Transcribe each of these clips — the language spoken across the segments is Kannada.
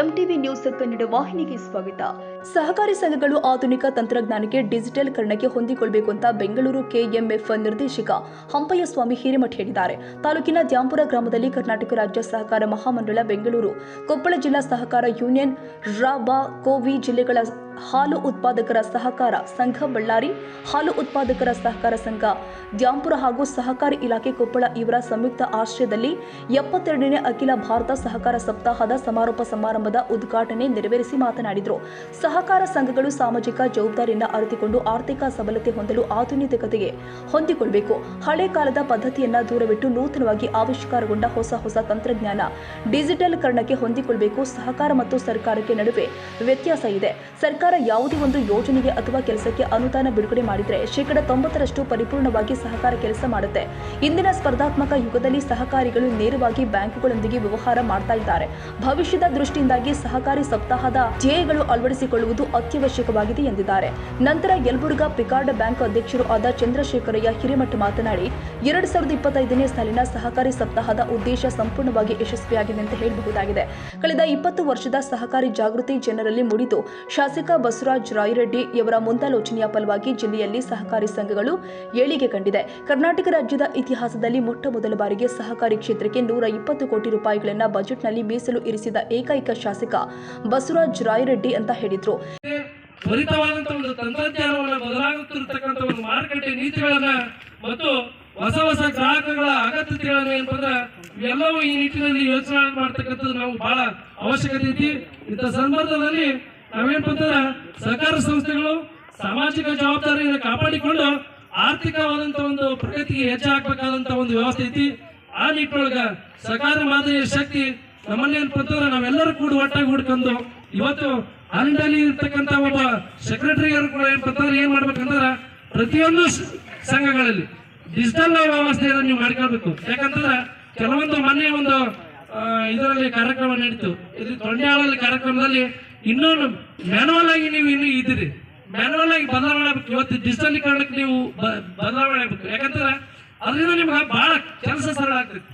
ಎಂಟಿವಿ ನ್ಯೂಸ್ ಕನ್ನಡ ವಾಹಿನಿಗೆ ಸ್ವಾಗತ. ಸಹಕಾರಿ ಸಂಘಗಳು ಆಧುನಿಕ ತಂತ್ರಜ್ಞಾನಕ್ಕೆ ಡಿಜಿಟಲ್ಕರಣಕ್ಕೆ ಹೊಂದಿಕೊಳ್ಳಬೇಕು ಅಂತ ಬೆಂಗಳೂರು ಕೆಎಂಎಫ್ ನಿರ್ದೇಶಕ ಹಂಪಯ್ಯ ಸ್ವಾಮಿ ಹಿರೇಮಠ ಹೇಳಿದ್ದಾರೆ. ತಾಲೂಕಿನ ದ್ಯಾಂಪುರ ಗ್ರಾಮದಲ್ಲಿ ಕರ್ನಾಟಕ ರಾಜ್ಯ ಸಹಕಾರ ಮಹಾಮಂಡಳ ಬೆಂಗಳೂರು, ಕೊಪ್ಪಳ ಜಿಲ್ಲಾ ಸಹಕಾರ ಯೂನಿಯನ್, ಕೋವಿ ಜಿಲ್ಲೆಗಳ ಹಾಲು ಉತ್ಪಾದಕರ ಸಹಕಾರ ಸಂಘ, ಬಳ್ಳಾರಿ ಹಾಲು ಉತ್ಪಾದಕರ ಸಹಕಾರ ಸಂಘ ದ್ಯಾಂಪುರ ಹಾಗೂ ಸಹಕಾರಿ ಇಲಾಖೆ ಕೊಪ್ಪಳ ಇವರ ಸಂಯುಕ್ತ ಆಶ್ರಯದಲ್ಲಿ 72ನೇ ಅಖಿಲ ಭಾರತ ಸಹಕಾರ ಸಪ್ತಾಹದ ಸಮಾರೋಪ ಸಮಾರಂಭದ ಉದ್ಘಾಟನೆ ನೆರವೇರಿಸಿ ಮಾತನಾಡಿದರು. ಸಹಕಾರ ಸಂಘಗಳು ಸಾಮಾಜಿಕ ಜವಾಬ್ದಾರಿಯನ್ನು ಅರಿತುಕೊಂಡು ಆರ್ಥಿಕ ಸಬಲತೆ ಹೊಂದಲು ಆಧುನಿಕತೆಗೆ ಹೊಂದಿಕೊಳ್ಳಬೇಕು. ಹಳೆ ಕಾಲದ ಪದ್ಧತಿಯನ್ನ ದೂರವಿಟ್ಟು ನೂತನವಾಗಿ ಆವಿಷ್ಕಾರಗೊಂಡ ಹೊಸ ತಂತ್ರಜ್ಞಾನ ಡಿಜಿಟಲ್ಕರಣಕ್ಕೆ ಹೊಂದಿಕೊಳ್ಳಬೇಕು. ಸಹಕಾರ ಮತ್ತು ಸರ್ಕಾರಕ್ಕೆ ನಡುವೆ ವ್ಯತ್ಯಾಸ ಇದೆ. ಸರ್ಕಾರ ಯಾವುದೇ ಒಂದು ಯೋಜನೆಗೆ ಅಥವಾ ಕೆಲಸಕ್ಕೆ ಅನುದಾನ ಬಿಡುಗಡೆ ಮಾಡಿದರೆ 90% ಪರಿಪೂರ್ಣವಾಗಿ ಸಹಕಾರ ಕೆಲಸ ಮಾಡುತ್ತೆ. ಇಂದಿನ ಸ್ಪರ್ಧಾತ್ಮಕ ಯುಗದಲ್ಲಿ ಸಹಕಾರಿಗಳು ನೇರವಾಗಿ ಬ್ಯಾಂಕುಗಳೊಂದಿಗೆ ವ್ಯವಹಾರ ಮಾಡ್ತಾ ಇದ್ದಾರೆ. ಭವಿಷ್ಯದ ದೃಷ್ಟಿಯಿಂದಾಗಿ ಸಹಕಾರಿ ಸಪ್ತಾಹದ ಧ್ಯೇಯಗಳು ಅಳವಡಿಸಿಕೊಳ್ಳುವುದು ಅತ್ಯವಶ್ಯಕವಾಗಿದೆ ಎಂದಿದ್ದಾರೆ. ನಂತರ ಯಲಬುರ್ಗಾ ಪಿಕಾರ್ಡ್ ಬ್ಯಾಂಕ್ ಅಧ್ಯಕ್ಷರು ಆದ ಚಂದ್ರಶೇಖರಯ್ಯ ಹಿರೇಮಠ ಮಾತನಾಡಿ 2025ನೇ ಸಾಲಿನ ಸಹಕಾರಿ ಸಪ್ತಾಹದ ಉದ್ದೇಶ ಸಂಪೂರ್ಣವಾಗಿ ಯಶಸ್ವಿಯಾಗಿದೆ ಅಂತ ಹೇಳಬಹುದಾಗಿದೆ. ಕಳೆದ 20 ವರ್ಷದ ಸಹಕಾರಿ ಜಾಗೃತಿ ಜನರಲ್ಲಿ ಮೂಡಿದ್ದು ಶಾಸಕ ಬಸವರಾಜ ರಾಯರೆಡ್ಡಿ ಯವರ ಮುಂದಾಲೋಚನೆಯ ಫಲವಾಗಿ ಜಿಲ್ಲೆಯಲ್ಲಿ ಸಹಕಾರಿ ಸಂಘಗಳು ಏಳಿಗೆ ಕಂಡಿದೆ. ಕರ್ನಾಟಕ ರಾಜ್ಯದ ಇತಿಹಾಸದಲ್ಲಿ ಮೊಟ್ಟಮೊದಲ ಬಾರಿಗೆ ಸಹಕಾರಿ ಕ್ಷೇತ್ರಕ್ಕೆ 120 ಕೋಟಿ ರೂಪಾಯಿಗಳನ್ನು ಬಜೆಟ್ನಲ್ಲಿ ಮೀಸಲು ಇರಿಸಿದ ಏಕೈಕ ಶಾಸಕ ಬಸವರಾಜ ರಾಯರೆಡ್ಡಿ ಅಂತ ಹೇಳಿದ್ರು. ತ್ವರಿತವಾದಂತಹ ಒಂದು ತಂತ್ರಜ್ಞಾನವನ್ನು ಬದಲಾಗುತ್ತಿರತಕ್ಕಂಥ ಒಂದು ಮಾರುಕಟ್ಟೆ ನೀತಿಗಳನ್ನ ಮತ್ತು ಹೊಸ ಗ್ರಾಹಕಗಳ ಅಗತ್ಯತೆಗಳನ್ನ ಏನಂದ್ರೆ ಎಲ್ಲವೂ ಈ ನಿಟ್ಟಿನಲ್ಲಿ ಯೋಚನೆ ಮಾಡ್ತಕ್ಕಂಥದ್ದು ನಾವು ಬಹಳ ಅವಶ್ಯಕತೆ ಐತಿ. ಇಂಥ ಸಂದರ್ಭದಲ್ಲಿ ನಾವೇನಂತಂದ್ರೆ ಸಹಕಾರ ಸಂಸ್ಥೆಗಳು ಸಾಮಾಜಿಕ ಜವಾಬ್ದಾರಿಯನ್ನು ಕಾಪಾಡಿಕೊಂಡು ಆರ್ಥಿಕವಾದಂತಹ ಒಂದು ಪ್ರಗತಿಗೆ ಹೆಜ್ಜೆ ಹಾಕಬೇಕಾದಂತಹ ಒಂದು ವ್ಯವಸ್ಥೆ ಐತಿ. ಆ ನಿಟ್ಟಿನೊಳಗ ಸಹಕಾರ ಮಾದರಿಯ ಶಕ್ತಿ ನಮ್ಮಲ್ಲಿ ಏನಂತಂದ್ರೆ ನಾವೆಲ್ಲರೂ ಕೂಡ ಒಟ್ಟಾಗಿ ಹುಡ್ಕೊಂಡು ಇವತ್ತು ಆಲ್ರೆಡಿ ಇರ್ತಕ್ಕಂಥ ಒಬ್ಬ ಸೆಕ್ರೆಟರಿಯರು ಕೂಡ ಏನಂತಂದ್ರೆ ಏನ್ ಮಾಡ್ಬೇಕಂದ್ರೆ ಪ್ರತಿಯೊಂದು ಸಂಘಗಳಲ್ಲಿ ಡಿಜಿಟಲ್ ವ್ಯವಸ್ಥೆಯನ್ನು ನೀವು ಮಾಡ್ಕೊಳ್ಬೇಕು. ಯಾಕಂತಂದ್ರೆ ಕೆಲವೊಂದು ಮೊನ್ನೆ ಒಂದು ಇದರಲ್ಲಿ ಕಾರ್ಯಕ್ರಮ ನಡೀತು. ಇದು ತೊಂಡೆಯಾಳಲ್ಲಿ ಕಾರ್ಯಕ್ರಮದಲ್ಲಿ ಇನ್ನೊಂದು ಮ್ಯಾನುವಲ್ ಆಗಿ ನೀವು ಇನ್ನೂ ಇದ್ದೀರಿ, ಮ್ಯಾನುವಲ್ ಆಗಿ ಬದಲಾವಣೆ ಆಗ್ಬೇಕು. ಇವತ್ತು ಡಿಜಿಟಲೀಕರಣಕ್ಕೆ ನೀವು ಬದಲಾವಣೆ ಆಗ್ಬೇಕು. ಯಾಕಂದ್ರೆ ಅದರಿಂದ ನಿಮ್ಗೆ ಬಹಳ ಕೆಲಸ ಸರಳ ಆಗ್ತೈತಿ.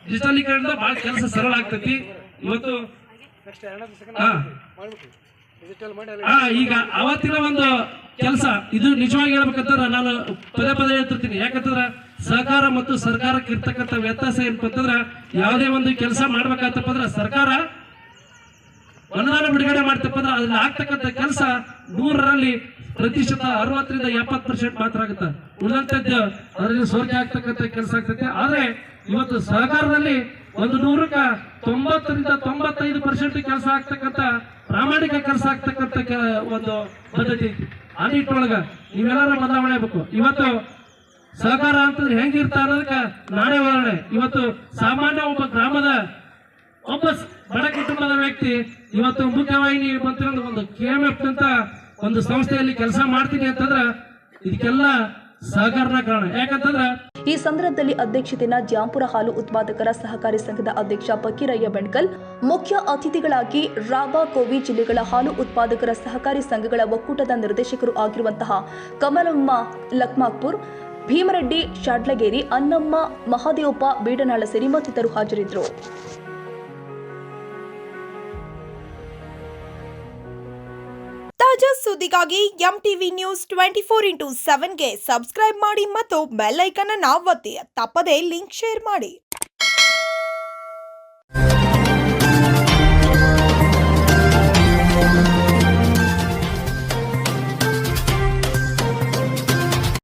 ಡಿಜಿಟಲೀಕರಣದಿಂದ ಬಹಳ ಕೆಲಸ ಸರಳ ಆಗ್ತೈತಿ. ಇವತ್ತು ಈಗ ಅವತ್ತಿನ ಒಂದು ಕೆಲಸ ಇದು ನಿಜವಾಗಿ ಹೇಳ್ಬೇಕಂದ್ರೆ ನಾನು ಪದೇ ಹೇಳ್ತಿರ್ತೀನಿ. ಯಾಕಂತಂದ್ರೆ ಸಹಕಾರ ಮತ್ತು ಸರ್ಕಾರಕ್ಕೆ ಇರ್ತಕ್ಕಂಥ ವ್ಯತ್ಯಾಸ ಏನಪ್ಪ ಅಂತಂದ್ರೆ ಯಾವುದೇ ಒಂದು ಕೆಲಸ ಮಾಡ್ಬೇಕಂತಪ್ಪ ಅಂದ್ರೆ ಸರ್ಕಾರ ಅನುದಾನ ಬಿಡುಗಡೆ ಮಾಡ್ತಪ್ಪ ಅಂದ್ರೆ ಅದ್ರಲ್ಲಿ ಆಗ್ತಕ್ಕಂಥ ಕೆಲಸ 100ರಲ್ಲಿ ಪ್ರತಿಶತ 60ರಿಂದ 70% ಮಾತ್ರ ಆಗುತ್ತೆ. ಉಳಿದಂತದ್ದು ಅದರಲ್ಲಿ ಸೋರಿಕೆ ಆಗ್ತಕ್ಕಂಥ ಕೆಲಸ ಆಗ್ತೈತೆ. ಆದ್ರೆ ಇವತ್ತು ಸಹಕಾರದಲ್ಲಿ 100ಕ್ಕೆ 90ರಿಂದ 95% ಕೆಲಸ ಆಗ್ತಕ್ಕಂಥ ಪ್ರಾಮಾಣಿಕ ಕೆಲಸ ಆಗ್ತಕ್ಕಂಥ ಒಂದು ಪದ್ಧತಿ ಐತಿ. ಆ ನಿಟ್ಟಿನೊಳಗ ನೀವೆಲ್ಲರೂ ಬದಲಾವಣೆ ಆಗ್ಬೇಕು. ಇವತ್ತು ಸಹಕಾರ ಅಂತಂದ್ರೆ ಹೆಂಗಿರ್ತಾ ಅನ್ನೋದಕ್ಕೆ ನಾನೇ ಉದಾಹರಣೆ. ಇವತ್ತು ಸಾಮಾನ್ಯ ಒಬ್ಬ ಗ್ರಾಮದ ಒಬ್ಬ ಬಡ ಕುಟುಂಬದ ವ್ಯಕ್ತಿ ಇವತ್ತು ಮುಖ್ಯವಾಹಿನಿ ಬಂತಿರೋ ಒಂದು ಕೆಎಂಎಫ್ ಅಂತ ಒಂದು ಸಂಸ್ಥೆಯಲ್ಲಿ ಕೆಲಸ ಮಾಡ್ತೀನಿ ಅಂತಂದ್ರೆ ಇದಕ್ಕೆಲ್ಲ ಸಹಕಾರನ ಕಾರಣ. ಯಾಕಂತಂದ್ರೆ ಈ ಸಂದರ್ಭದಲ್ಲಿ ಅಧ್ಯಕ್ಷತೆಯನ್ನ ದ್ಯಾಂಪುರ ಹಾಲು ಉತ್ಪಾದಕರ ಸಹಕಾರಿ ಸಂಘದ ಅಧ್ಯಕ್ಷ ಫಕೀರಯ್ಯ ಬೆಣ್ಕಲ್, ಮುಖ್ಯ ಅತಿಥಿಗಳಾಗಿ ಕೋವಿ ಜಿಲ್ಲೆಗಳ ಹಾಲು ಉತ್ಪಾದಕರ ಸಹಕಾರಿ ಸಂಘಗಳ ಒಕ್ಕೂಟದ ನಿರ್ದೇಶಕರು ಆಗಿರುವಂತಹ ಕಮಲಮ್ಮ ಲಕ್ಮಾಪುರ್, ಭೀಮರೆಡ್ಡಿ ಶಾಡ್ಲಗೇರಿ, ಅನ್ನಮ್ಮ ಮಹಾದೇವಪ್ಪ ಬೀಡನಾಳ ಸೇರಿ ಮತ್ತಿತರರು ಹಾಜರಿದ್ದರು. ತಾಜಾ ಸುದ್ದಿಗಾಗಿ ಎಂಟಿವಿ ನ್ಯೂಸ್ 24x7ಗೆ ಸಬ್ಸ್ಕ್ರೈಬ್ ಮಾಡಿ ಮತ್ತು ಬೆಲ್ ಐಕಾನ್ ಅನ್ನು ಒತ್ತಿ. ತಪ್ಪದೇ ಲಿಂಕ್ ಶೇರ್ ಮಾಡಿ.